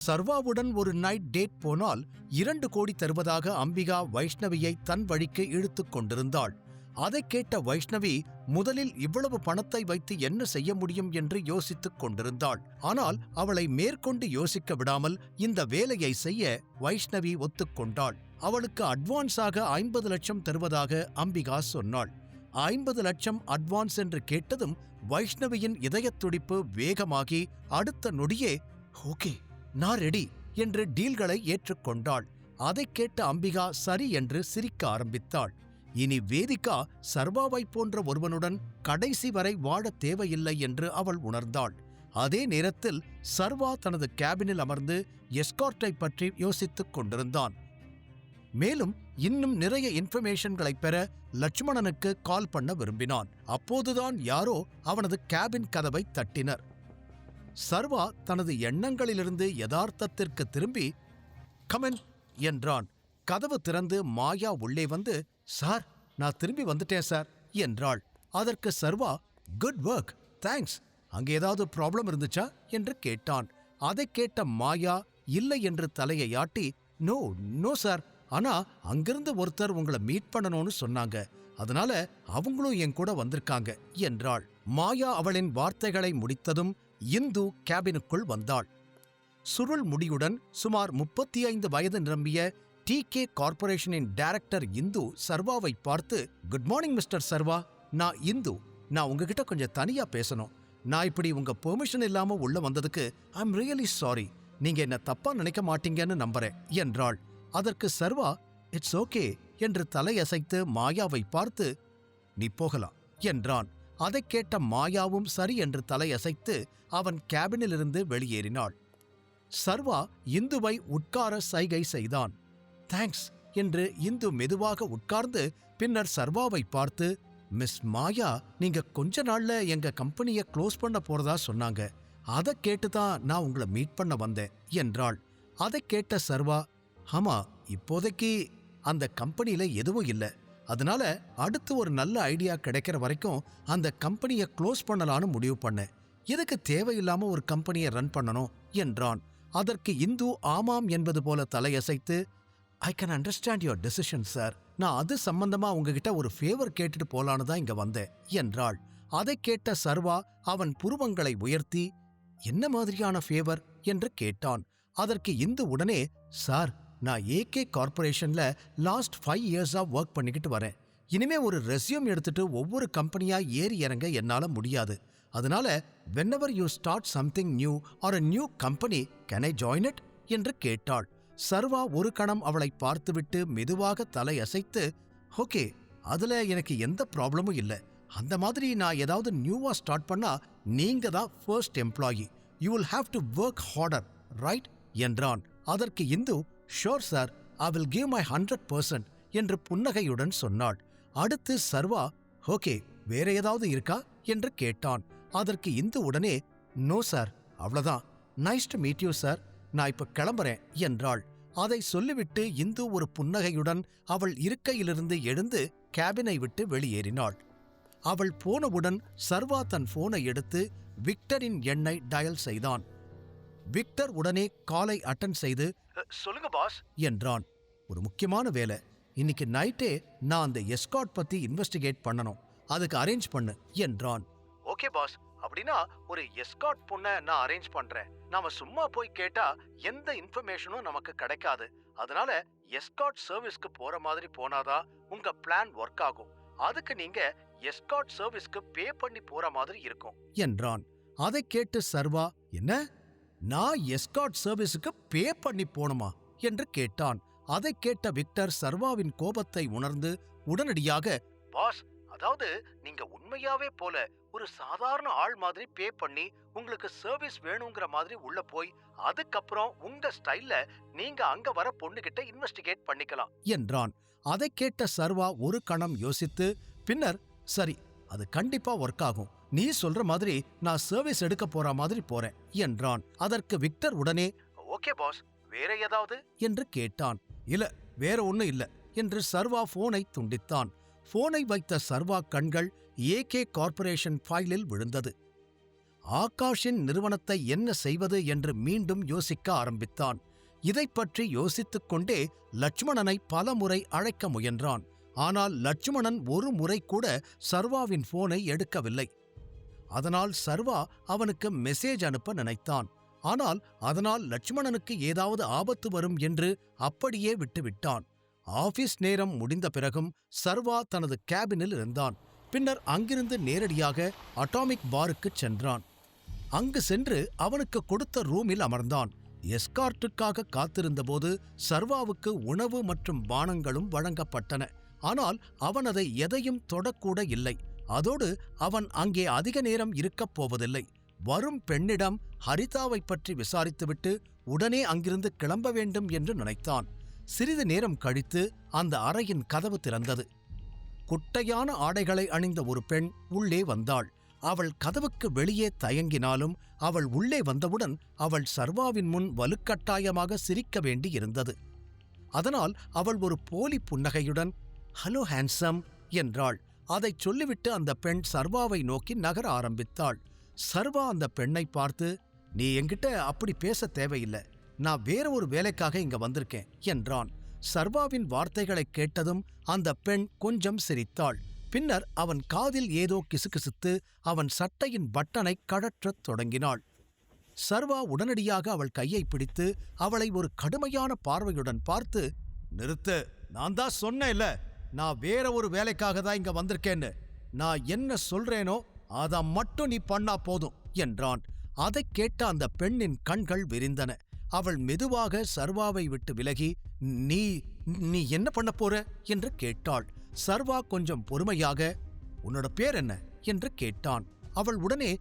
சர்வாவுடன் ஒரு night date போனால் 2 கோடி தருவதாக அம்பிகா வைஷ்ணவியை தன் வழிக்கு இழுத்துக் கொண்டிருந்தாள். அதைக் கேட்ட வைஷ்ணவி முதலில் இவ்வளவு பணத்தை வைத்து என்ன செய்ய முடியும் என்று யோசித்துக் கொண்டிருந்தாள். ஆனால் அவளை மேற்கொண்டு யோசிக்க விடாமல் இந்த வேலையை செய்ய வைஷ்ணவி ஒத்துக்கொண்டாள். அவளுக்கு அட்வான்ஸாக 50 லட்சம் தருவதாக அம்பிகா சொன்னாள். 50 லட்சம் அட்வான்ஸ் என்று கேட்டதும் வைஷ்ணவியின் இதயத் துடிப்பு வேகமாகி அடுத்த நொடியே ஓகே நான் ரெடி என்று டீல்களை ஏற்றுக்கொண்டாள். அதைக் கேட்ட அம்பிகா சரி என்று சிரிக்க ஆரம்பித்தாள். இனி வேதிகா சர்வாவை போன்ற ஒருவனுடன் கடைசி வரை வாழத் தேவையில்லை என்று அவள் உணர்ந்தாள். அதே நேரத்தில் சர்வா தனது கேபினில் அமர்ந்து எஸ்கார்ட்டை பற்றி யோசித்துக் கொண்டிருந்தான். மேலும் இன்னும் நிறைய இன்ஃபர்மேஷன்களை பெற லட்சுமணனுக்கு கால் பண்ண விரும்பினான். அப்போதுதான் யாரோ அவனது கேபின் கதவை தட்டினர். சர்வா தனது எண்ணங்களிலிருந்து யதார்த்தத்திற்கு திரும்பி கமென் என்றான். கதவு திறந்து மாயா உள்ளே வந்து, சார் நான் திரும்பி வந்துட்டேன் சார் என்றாள். அதற்கு சர்வா குட் ஒர்க் தேங்க்ஸ், அங்கே ஏதாவது ப்ராப்ளம் இருந்துச்சா என்று கேட்டான். அதைக் கேட்ட மாயா இல்லை என்று தலையை ஆட்டி நோ நோ சார், ஆனா அங்கிருந்து ஒருத்தர் உங்களை மீட் பண்ணணும்னு சொன்னாங்க, அதனால அவங்களும் என் கூட வந்திருக்காங்க என்றாள். மாயா அவளின் வார்த்தைகளை முடித்ததும் இந்து கேபினுக்குள் வந்தாள். சுருள் முடியுடன் சுமார் 35 வயது நிரம்பிய TK கார்ப்பரேஷனின் டைரக்டர் இந்து சர்வாவை பார்த்து குட் மார்னிங் மிஸ்டர் சர்வா, நான் இந்து, நான் உங்ககிட்ட கொஞ்சம் தனியா பேசணும். நான் இப்படி உங்க பெர்மிஷன் இல்லாம உள்ள வந்ததுக்கு ஐ எம் ரியலி சாரி, நீங்க என்ன தப்பா நினைக்க மாட்டீங்கன்னு நம்புறேன் என்றாள். அதற்கு சர்வா இட்ஸ் ஓகே என்று தலையசைத்து மாயாவை பார்த்து நீ போகலாம் என்றான். அதைக் கேட்ட மாயாவும் சரி என்று தலையசைத்து அவன் கேபினிலிருந்து வெளியேறினாள். சர்வா இந்துவை உட்கார சைகை செய்தான். தேங்க்ஸ் என்று இந்து மெதுவாக உட்கார்ந்து பின்னர் சர்வாவை பார்த்து மிஸ் மாயா, நீங்க கொஞ்ச நாள்ல எங்க கம்பெனியை க்ளோஸ் பண்ண போறதா சொன்னாங்க, அதை கேட்டுதான் நான் உங்களை மீட் பண்ண வந்தேன் என்றாள். அதைக் கேட்ட சர்வா ஆமா, இப்போதைக்கு அந்த கம்பெனியில எதுவும் இல்லை, அதனால அடுத்து ஒரு நல்ல ஐடியா கிடைக்கிற வரைக்கும் அந்த கம்பெனியை க்ளோஸ் பண்ணலான்னு முடிவு பண்ணேன், எதுக்கு தேவையில்லாம ஒரு கம்பெனியை ரன் பண்ணணும் என்றான். அதற்கு இந்து ஆமாம் என்பது போல தலையசைத்து I can understand your decision sir, நான் அது சம்பந்தமா உங்ககிட்ட ஒரு ஃபேவர் கேட்டுட்டு போலான்னு தான் இங்க வந்தேன் என்றாள். அதைக் கேட்ட சர்வா அவன் புருவங்களை உயர்த்தி என்ன மாதிரியான ஃபேவர் என்று கேட்டான். அதற்கு இந்து உடனே சார், நான் AK கார்ப்பரேஷன்ல லாஸ்ட் 5 இயர்ஸா ஒர்க் பண்ணிக்கிட்டு வரேன், இனிமே ஒரு ரெஸ்யூம் எடுத்துட்டு ஒவ்வொரு கம்பெனியா ஏறி இறங்க என்னால முடியாது, அதனால whenever you start something new or a new company can I join it என்று கேட்டாள். சர்வா ஒரு கணம் அவளை பார்த்துவிட்டு மெதுவாக தலையசைத்து ஓகே, அதுல எனக்கு எந்த ப்ராப்ளமும் இல்லை, அந்த மாதிரி நான் ஏதாவது நியூவா ஸ்டார்ட் பண்ணா நீங்க தான் first employee, you will have to work harder right என்றான். அதற்கு Hindu sure sir, I will give my 100% என்று புன்னகையுடன் சொன்னாள். அடுத்து சர்வா ஓகே வேற ஏதாவது இருக்கா என்று கேட்டான். அதற்கு இந்து உடனே நோ சார், அவ்வளவுதான், nice to meet you sir, நான் இப்ப கிளம்புறேன் என்றாள். அதை சொல்லிவிட்டு இந்து ஒரு புன்னகையுடன் அவள் இருக்கையிலிருந்து எழுந்து கேபினை விட்டு வெளியேறினாள். அவள் போனவுடன் சர்வா தன் போனை எடுத்து விக்டரின் எண்ணை டயல் செய்தான். விக்டர் உடனே காலை அட்டன் செய்து சொல்லுங்க பாஸ் என்றான். ஒரு முக்கியமான வேலை, இன்னைக்கு நைட்டே நான் அந்த எஸ்கார்ட் பத்தி இன்வெஸ்டிகேட் பண்ணணும், அதுக்கு அரேஞ்ச் பண்ணு என்றான். ஓகே பாஸ், அப்படின்னா ஒரு எஸ்கார்ட் பொண்ண நான் அரேஞ்ச் பண்றேன், நாம சும்மா போய் கேட்டா எந்த இன்ஃபர்மேஷனும் நமக்கு கிடைக்காது, அதனால எஸ்கார்ட் சர்வீஸ்க்கு போற மாதிரி போனாதான் உங்க பிளான் ஒர்க் ஆகும், அதுக்கு நீங்க எஸ்கார்ட் சர்வீஸ்க்கு பே பண்ணி போற மாதிரி இருக்கும் என்றான். அதை கேட்டு சர்வா என்ன, நான் எஸ்கார்ட் சர்வீஸுக்கு பே பண்ணி போணுமா என்று கேட்டான். அதை கேட்ட விக்டர் சர்வாவின் கோபத்தை உணர்ந்து உடனடியாக பாஸ், அதாவது நீங்க உண்மையாவே போல ஒரு சாதாரண ஆள் மாதிரி பே பண்ணி உங்களுக்கு சர்வீஸ் வேணுங்கிற மாதிரி உள்ள போய் அதுக்கப்புறம் உங்க ஸ்டைல்ல நீங்க அங்க வர பொண்ணுகிட்ட இன்வெஸ்டிகேட் பண்ணிக்கலாம் என்றான். அதை கேட்ட சர்வா ஒரு கணம் யோசித்து பின்னர் சரி, அது கண்டிப்பா ஒர்க் ஆகும், நீ சொல்ற மாதிரி நான் சர்வீஸ் எடுக்க போற மாதிரி போறேன் என்றான். அதற்கு விக்டர் உடனே ஓகே பாஸ், வேற ஏதாவது என்று கேட்டான். இல்ல வேற ஒண்ணு இல்ல என்று சர்வா போனை துண்டித்தான். போனை வைத்த சர்வா கண்கள் AK கார்ப்பரேஷன் ஃபைலில் விழுந்தது. ஆகாஷின் நிறுவனத்தை என்ன செய்வது என்று மீண்டும் யோசிக்க ஆரம்பித்தான். இதைப் பற்றி யோசித்துக் கொண்டே லட்சுமணனை பலமுறை அழைக்க முயன்றான். ஆனால் லட்சுமணன் ஒரு முறை கூட சர்வாவின் போனை எடுக்கவில்லை. அதனால் சர்வா அவனுக்கு மெசேஜ் அனுப்ப நினைத்தான். ஆனால் அதனால் லட்சுமணனுக்கு ஏதாவது ஆபத்து வரும் என்று அப்படியே விட்டுவிட்டான். ஆபீஸ் நேரம் முடிந்த பிறகும் சர்வா தனது கேபினில் இருந்தான். பின்னர் அங்கிருந்து நேரடியாக அட்டாமிக் பாருக்குச் சென்றான். அங்கு சென்று அவனுக்கு கொடுத்த ரூமில் அமர்ந்தான். எஸ்கார்ட்டுக்காக காத்திருந்தபோது சர்வாவுக்கு உணவு மற்றும் பானங்களும் வழங்கப்பட்டன. ஆனால் அவன் அதை எதையும் தொடக்கூட இல்லை. அதோடு அவன் அங்கே அதிக நேரம் இருக்கப் போவதில்லை. வரும் பெண்ணிடம் ஹரிதாவை பற்றி விசாரித்துவிட்டு உடனே அங்கிருந்து கிளம்ப வேண்டும் என்று நினைத்தான். சிறிது நேரம் கழித்து அந்த அறையின் கதவு திறந்தது. குட்டையான ஆடைகளை அணிந்த ஒரு பெண் உள்ளே வந்தாள். அவள் கதவுக்கு வெளியே தயங்கினாலும் அவள் உள்ளே வந்தவுடன் அவள் சர்வாவின் முன் வலுக்கட்டாயமாக சிரிக்க வேண்டியிருந்தது. அதனால் அவள் ஒரு போலி புன்னகையுடன் "ஹலோ ஹேண்ட்ஸம்" என்றாள். அதைச் சொல்லிவிட்டு அந்த பெண் சர்வாவை நோக்கி நகர ஆரம்பித்தாள். சர்வா அந்த பெண்ணை பார்த்து, "நீ என்கிட்ட அப்படி பேச தேவையில்லை. நான் வேற ஒரு வேலைக்காக இங்க வந்திருக்கேன்" என்றான். சர்வாவின் வார்த்தைகளைக் கேட்டதும் அந்த பெண் கொஞ்சம் சிரித்தாள். பின்னர் அவன் காதில் ஏதோ கிசுகிசுத்து அவன் சட்டையின் பட்டனை கழற்றத் தொடங்கினாள். சர்வா உடனடியாக அவள் கையை பிடித்து அவளை ஒரு கடுமையான பார்வையுடன் பார்த்து, "நிறுத்து, நான் தான் சொன்னேன்ல, நான் வேற ஒரு வேலைக்காக தான் இங்க வந்திருக்கேன்னு. நான் என்ன சொல்றேனோ அதை மட்டும் நீ பண்ணா போதும்" என்றான். அதைக் கேட்ட அந்த பெண்ணின் கண்கள் விரிந்தன. அவள் மெதுவாக சர்வாவை விட்டு விலகி, நீ நீ என்ன பண்ண போற என்று கேட்டாள். சர்வா கொஞ்சம் பொறுமையாக, "உன்னோட பேர் என்ன?" என்று கேட்டான். அவள் உடனே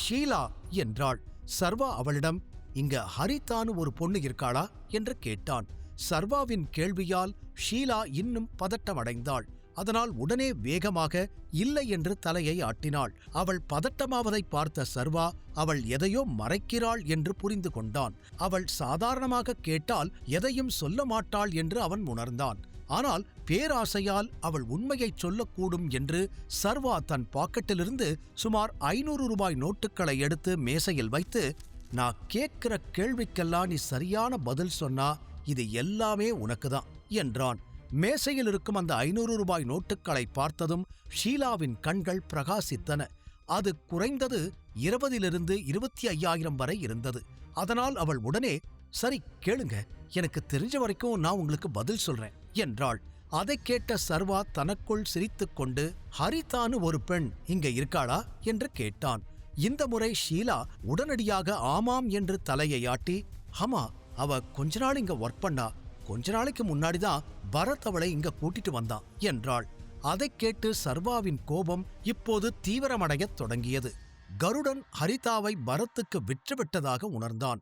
ஷீலா என்றாள். சர்வா அவளிடம், "இங்க ஹரிதான்னு ஒரு பொண்ணு இருக்காளா?" என்று கேட்டான். சர்வாவின் கேள்வியால் ஷீலா இன்னும் பதட்டமடைந்தாள். அதனால் உடனே வேகமாக இல்லை என்று தலையை ஆட்டினாள். அவள் பதட்டமாவதை பார்த்த சர்வா அவள் எதையோ மறைக்கிறாள் என்று புரிந்து கொண்டான். அவள் சாதாரணமாக கேட்டால் எதையும் சொல்ல மாட்டாள் என்று அவன் உணர்ந்தான். ஆனால் பேராசையால் அவள் உண்மையைச் சொல்லக்கூடும் என்று சர்வா தன் பாக்கெட்டிலிருந்து சுமார் 500 ரூபாய் நோட்டுகளை எடுத்து மேசையில் வைத்து, "நான் கேட்கிற கேள்விக்கெல்லாம் நீ சரியான பதில் சொன்னா இது எல்லாமே உனக்குதான்" என்றான். மேசையில் இருக்கும் அந்த 500 ரூபாய் நோட்டுகளை பார்த்ததும் ஷீலாவின் கண்கள் பிரகாசித்தன. அது குறைந்தது 20 25,000 வரை இருந்தது. அதனால் அவள் உடனே, "சரி கேளுங்க, எனக்கு தெரிஞ்ச வரைக்கும் நான் உங்களுக்கு பதில் சொல்றேன்" என்றாள். அதைக் கேட்ட சர்வா தனக்குள் சிரித்துக்கொண்டு, "ஹரிதான்னு ஒரு பெண் இங்க இருக்காளா?" என்று கேட்டான். இந்த முறை ஷீலா உடனடியாக ஆமாம் என்று தலையை ஆட்டி, "ஆமா, அவ கொஞ்ச நாள் இங்க ஒர்க் பண்ணா. கொஞ்ச நாளைக்கு முன்னாடிதான் பரத் அவளை இங்க கூட்டிட்டு வந்தான்" என்றாள். அதைக் கேட்டு சர்வாவின் கோபம் இப்போது தீவிரமடையத் தொடங்கியது. கருடன் ஹரிதாவை பரத்துக்கு விற்றுவிட்டதாக உணர்ந்தான்.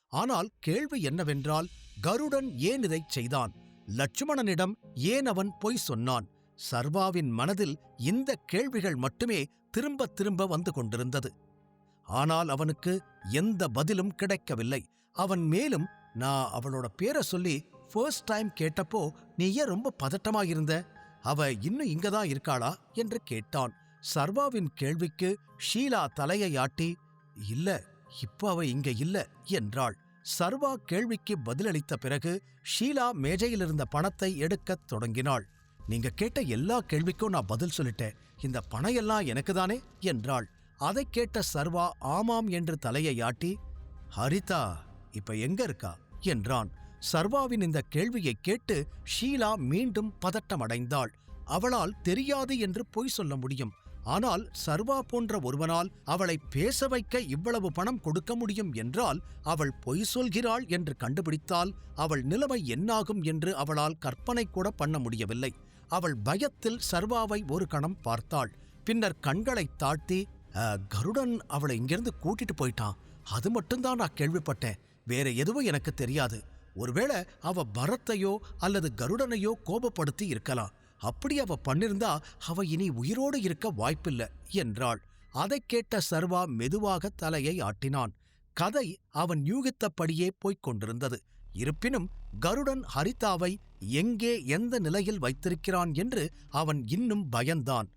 ஆனால் கேள்வி என்னவென்றால், கருடன் ஏன் இதைச் செய்தான்? லட்சுமணனிடம் ஏன் அவன் பொய் சொன்னான்? சர்வாவின் மனதில் இந்த கேள்விகள் மட்டுமே திரும்ப திரும்ப வந்து கொண்டிருந்தது. ஆனால் அவனுக்கு எந்த பதிலும் கிடைக்கவில்லை. அவன் மேலும், "நான் அவளோட பேரை சொல்லி ஃபர்ஸ்ட் டைம் கேட்டப்போ நீ ஏன் ரொம்ப பதட்டமாயிருந்த? அவ இன்னும் இங்கதான் இருக்காளா?" என்று கேட்டான். சர்வாவின் கேள்விக்கு ஷீலா தலையை ஆட்டி, "இல்ல, இப்ப அவ இங்க இல்ல" என்றாள். சர்வா கேள்விக்கு பதிலளித்த பிறகு ஷீலா மேஜையிலிருந்த பணத்தை எடுக்கத் தொடங்கினாள். "நீங்க கேட்ட எல்லா கேள்விக்கும் நான் பதில் சொல்லிட்டேன். இந்த பணையெல்லாம் எனக்குதானே?" என்றாள். அதைக் கேட்ட சர்வா ஆமாம் என்று தலையை ஆட்டி, "ஹரிதா இப்ப எங்க இருக்கா?" என்றான். சர்வாவின் இந்த கேள்வியைக் கேட்டு ஷீலா மீண்டும் பதட்டமடைந்தாள். அவளால் தெரியாது என்று பொய் சொல்ல முடியும். ஆனால் சர்வா போன்ற ஒருவனால் அவளை பேச வைக்க இவ்வளவு பணம் கொடுக்க முடியும் என்றால் அவள் பொய் சொல்கிறாள் என்று கண்டுபிடித்தால் அவள் நிலைமை என்னாகும் என்று அவளால் கற்பனை கூட பண்ண முடியவில்லை. அவள் பயத்தில் சர்வாவை ஒரு கணம் பார்த்தாள். பின்னர் கண்களை தாழ்த்தி, "கருடன் அவளை இங்கிருந்து கூட்டிட்டு போயிட்டான். அது மட்டும்தான் நான் கேள்விப்பட்டேன். வேற எதுவும் எனக்கு தெரியாது. ஒருவேளை அவ பரத்தையோ அல்லது கருடனையோ கோபப்படுத்தி இருக்கலாம். அப்படி அவ பண்ணிருந்தா அவ இனி உயிரோடு இருக்க வாய்ப்பில்லை" என்றாள். அதைக் கேட்ட சர்வா மெதுவாக தலையை ஆட்டினான். கதை அவன் யூகித்தபடியே போய்க் கொண்டிருந்தது. இருப்பினும் கருடன் ஹரிதாவை எங்கே எந்த நிலையில் வைத்திருக்கிறான் என்று அவன் இன்னும் பயந்தான்.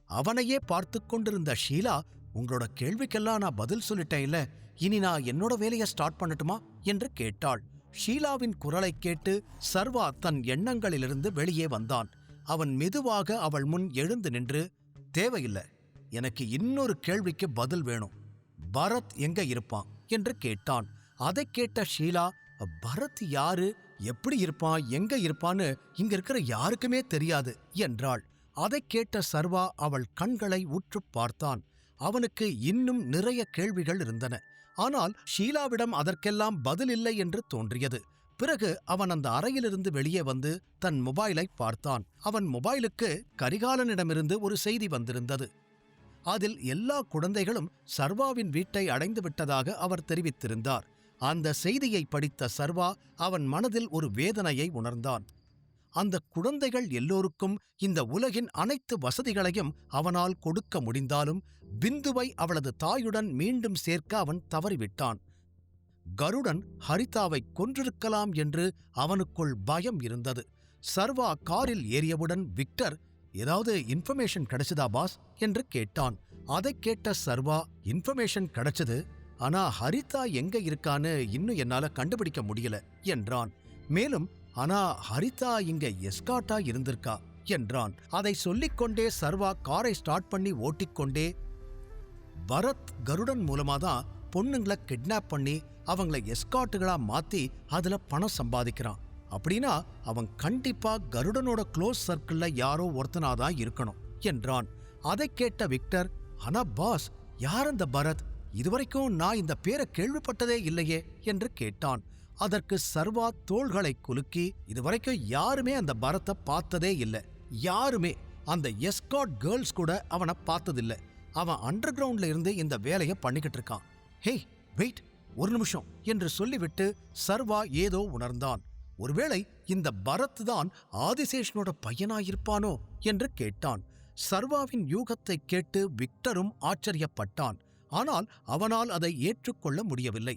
அவனையே பார்த்து கொண்டிருந்த ஷீலா உங்களோட கேள்விக்கெல்லாம் நான் பதில் சொல்லிட்டேன்ல, இனி நான் என்னோட வேலையை ஸ்டார்ட் பண்ணட்டுமா என்று கேட்டாள். ஷீலாவின் குரலைக் கேட்டு சர்வா தன் எண்ணங்களிலிருந்து வெளியே வந்தான். அவன் மெதுவாக அவள் முன் எழுந்து நின்று, தேவையில்லை, எனக்கு இன்னொரு கேள்விக்கு பதில் வேணும். பரத் எங்க இருப்பான் என்று கேட்டான். அதைக் கேட்ட ஷீலா, பரத் யாரு, எப்படி இருப்பான், எங்க இருப்பான்னு இங்க இருக்கிற யாருக்குமே தெரியாது என்றாள். அதைக் கேட்ட சர்வா அவள் கண்களை உற்றுப் பார்த்தான். அவனுக்கு இன்னும் நிறைய கேள்விகள் இருந்தன. ஆனால் ஷீலாவிடம் அதற்கெல்லாம் பதில் இல்லை என்று தோன்றியது. பிறகு அவன் அந்த அறையிலிருந்து வெளியே வந்து தன் மொபைலை பார்த்தான். அவன் மொபைலுக்கு கரிகாலனிடமிருந்து ஒரு செய்தி வந்திருந்தது. அதில் எல்லா குழந்தைகளும் சர்வாவின் வீட்டை அடைந்து விட்டதாக அவர் தெரிவித்திருந்தார். அந்த செய்தியை படித்த சர்வா அவன் மனதில் ஒரு வேதனையை உணர்ந்தான். அந்த குழந்தைகள் எல்லோருக்கும் இந்த உலகின் அனைத்து வசதிகளையும் அவனால் கொடுக்க முடிந்தாலும் பிந்துவை அவளது தாயுடன் மீண்டும் சேர்க்க அவன் தவறிவிட்டான். கருடன் ஹரிதாவை கொன்றிருக்கலாம் என்று அவனுக்குள் பயம் இருந்தது. சர்வா காரில் ஏறியவுடன் விக்டர், ஏதாவது இன்ஃபர்மேஷன் கிடைச்சதா பாஸ் என்று கேட்டான். அதைக் கேட்ட சர்வா, இன்ஃபர்மேஷன் கிடைச்சது, ஆனா ஹரிதா எங்க இருக்கான்னு இன்னும் என்னால கண்டுபிடிக்க முடியல என்றான். மேலும், ஆனா ஹரிதா இங்க எஸ்கார்ட்டா இருந்திருக்கா என்றான். அதை சொல்லிக்கொண்டே சர்வா காரை ஸ்டார்ட் பண்ணி ஓட்டிக்கொண்டே, பரத் கருடன் மூலமாதான் பொண்ணுங்களை கிட்னாப் பண்ணி அவங்கள எஸ்கார்ட்டுகளா மாத்தி அதுல பணம் சம்பாதிக்கிறான். அப்படின்னா அவன் கண்டிப்பா கருடனோட க்ளோஸ் சர்க்கிள்ல யாரோ ஒருத்தனாதான் இருக்கணும் என்றான். அதைக் கேட்ட விக்டர், ஆனா பாஸ், யார் அந்த பரத்? இதுவரைக்கும் நான் இந்த பேரை கேள்விப்பட்டதே இல்லையே என்று கேட்டான். அதற்கு சர்வா தோள்களை குலுக்கி, இதுவரைக்கும் யாருமே அந்த பரத்தை பார்த்ததே இல்லை. யாருமே, அந்த எஸ்கார்ட் கேர்ள்ஸ் கூட அவனை பார்த்ததில்லை. அவன் அண்டர் கிரவுண்ட்ல இருந்து இந்த வேலையை பண்ணிக்கிட்டு இருக்கான். ஹே வெயிட், ஒரு நிமிஷம் என்று சொல்லிவிட்டு சர்வா ஏதோ உணர்ந்தான். ஒருவேளை இந்த பரத் தான் ஆதிசேஷனோட பையனாயிருப்பானோ என்று கேட்டான். சர்வாவின் யூகத்தை கேட்டு விக்டரும் ஆச்சரியப்பட்டான். ஆனால் அவனால் அதை ஏற்றுக்கொள்ள முடியவில்லை.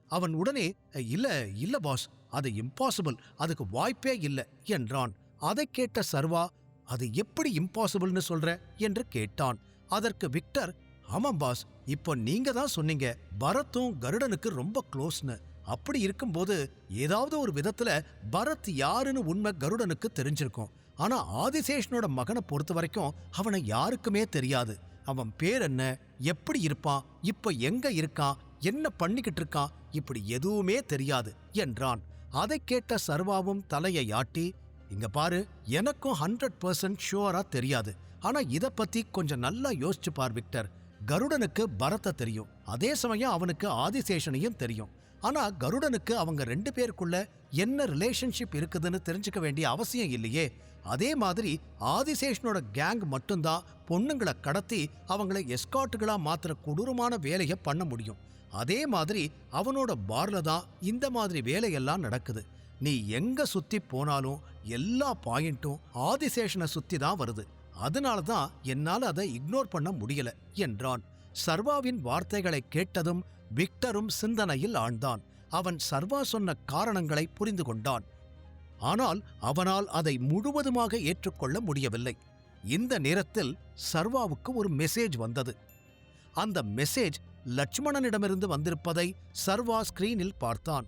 அவன் உடனே, இல்ல பாஸ், அது இம்பாசிபிள், அதுக்கு வாய்ப்பே இல்லை என்றான். அதைக் கேட்ட சர்வா, அது எப்படி இம்பாசிபிள்னு சொல்ற என்று கேட்டான். அதற்கு விக்டர், ஆமாம் பாஸ், இப்போ நீங்க தான் சொன்னீங்க பரத்தும் கருடனுக்கு ரொம்ப க்ளோஸ்னு. அப்படி இருக்கும்போது ஏதாவது ஒரு விதத்துல பரத் யாருன்னு உண்மை கருடனுக்கு தெரிஞ்சிருக்கும். ஆனா ஆதிசேஷனோட மகனை பொறுத்த வரைக்கும் அவனை யாருக்குமே தெரியாது. அவன் பேர் என்ன, எப்படி இருப்பான், இப்ப எங்க இருக்கான், என்ன பண்ணிக்கிட்டு இருக்கான், இப்படி எதுவுமே தெரியாது என்றான். அதைக் கேட்ட சர்வாவும் தலையை ஆட்டி, இங்க பாரு, எனக்கும் 100% ஷுவரா தெரியாது. ஆனா இத பத்தி கொஞ்சம் நல்லா யோசிச்சு பார் விக்டர். கருடனுக்கு பரத்தை தெரியும், அதே சமயம் அவனுக்கு ஆதிசேஷனையும் தெரியும். ஆனா கருடனுக்கு அவங்க 2 பேருக்குள்ள என்ன ரிலேஷன்ஷிப் இருக்குதுன்னு தெரிஞ்சுக்க வேண்டிய அவசியம் இல்லையே. அதே மாதிரி ஆதிசேஷனோட கேங் மட்டும்தான் பொண்ணுங்களை கடத்தி அவங்கள எஸ்கார்ட்டுகளா மாத்திர கொடூரமான வேலையை பண்ண முடியும். அதே மாதிரி அவனோட பார்ல தான் இந்த மாதிரி வேலையெல்லாம் நடக்குது. நீ எங்க சுத்தி போனாலும் எல்லா பாயிண்ட்டும் ஆதிசேஷனை சுத்தி தான் வருது. அதனால தான் என்னால அதை இக்னோர் பண்ண முடியல என்றான். சர்வாவின் வார்த்தைகளை கேட்டதும் விக்டரும் சிந்தனையில் ஆழ்ந்தான். அவன் சர்வா சொன்ன காரணங்களை புரிந்து கொண்டான். ஆனால் அவனால் அதை முழுவதுமாக ஏற்றுக்கொள்ள முடியவில்லை. இந்த நேரத்தில் சர்வாவுக்கு ஒரு மெசேஜ் வந்தது. அந்த மெசேஜ் லட்சுமணனிடமிருந்து வந்திருப்பதை சர்வா ஸ்கிரீனில் பார்த்தான்.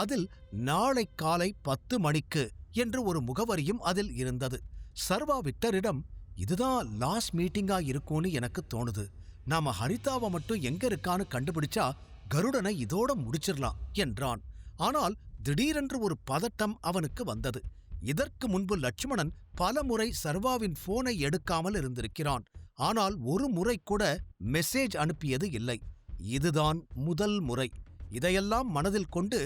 அதில் நாளை காலை 10 மணிக்கு என்று ஒரு முகவரியும் அதில் இருந்தது. சர்வா விக்டரிடம், இதுதான் லாஸ்ட் மீட்டிங்கா இருக்கும்னு எனக்கு தோணுது. நாம ஹரிதாவை மட்டும் எங்க இருக்கான்னு கண்டுபிடிச்சா கருடனை இதோட முடிச்சிடலாம் என்றான். ஆனால் திடீரென்று ஒரு பதட்டம் அவனுக்கு வந்தது. இதற்கு முன்பு லட்சுமணன் பல முறை சர்வாவின் போனை எடுக்காமல் இருந்திருக்கிறான். ஆனால் ஒரு முறை கூட மெசேஜ் அனுப்பியது இல்லை. இதுதான் முதல் முறை. இதையெல்லாம் மனதில் கொண்டு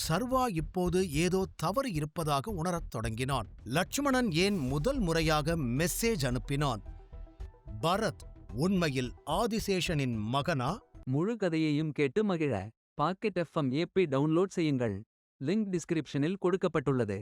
சர்வா இப்போது ஏதோ தவறு இருப்பதாக உணரத் தொடங்கினான். லட்சுமணன் ஏன் முதல் முறையாக மெசேஜ் அனுப்பினான்? பரத் உண்மையில் ஆதிசேஷனின் மகனா? முழு கதையையும் கேட்டு மகிழ பாக்கெட் FM ஆப்பை டவுன்லோட் செய்யுங்கள். லிங்க் டிஸ்கிரிப்ஷனில் கொடுக்கப்பட்டுள்ளது.